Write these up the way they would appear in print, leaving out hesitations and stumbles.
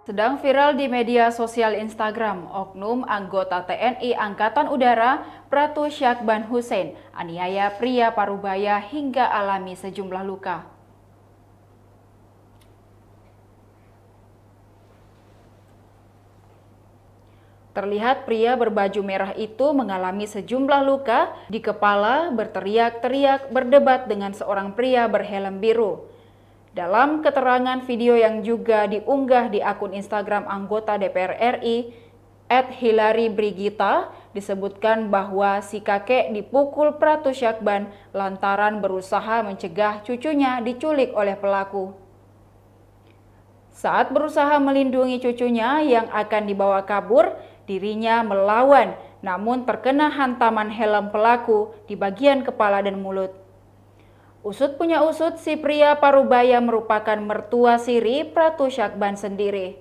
Sedang viral di media sosial Instagram, oknum anggota TNI Angkatan Udara Pratu Syakban Hussein aniaya pria Parubaya hingga alami sejumlah luka. Terlihat pria berbaju merah itu mengalami sejumlah luka di kepala, berteriak-teriak berdebat dengan seorang pria berhelm biru. Dalam keterangan video yang juga diunggah di akun Instagram anggota DPR RI, @Hilary_Brigita, disebutkan bahwa si kakek dipukul Pratu Syakban lantaran berusaha mencegah cucunya diculik oleh pelaku. Saat berusaha melindungi cucunya yang akan dibawa kabur, dirinya melawan namun terkena hantaman helm pelaku di bagian kepala dan mulut. Usut punya usut, si pria Parubaya merupakan mertua siri Pratu Syakban sendiri.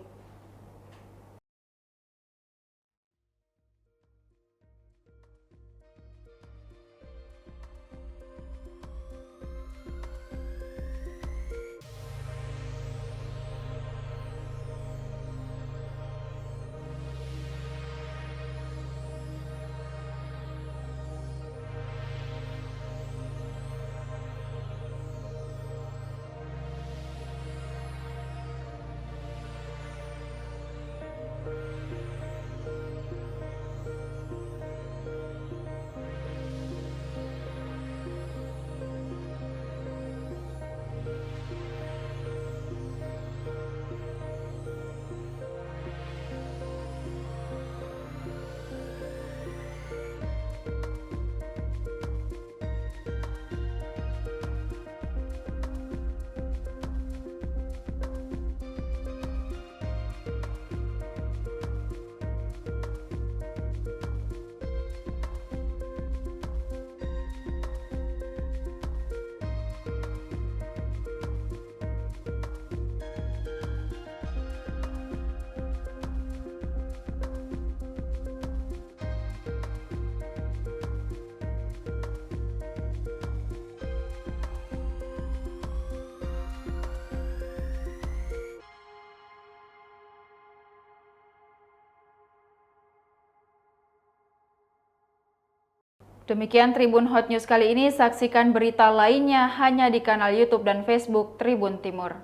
Demikian Tribun Hot News kali ini, saksikan berita lainnya hanya di kanal YouTube dan Facebook Tribun Timur.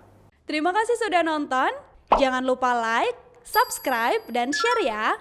Terima kasih sudah nonton, jangan lupa like, subscribe, dan share ya!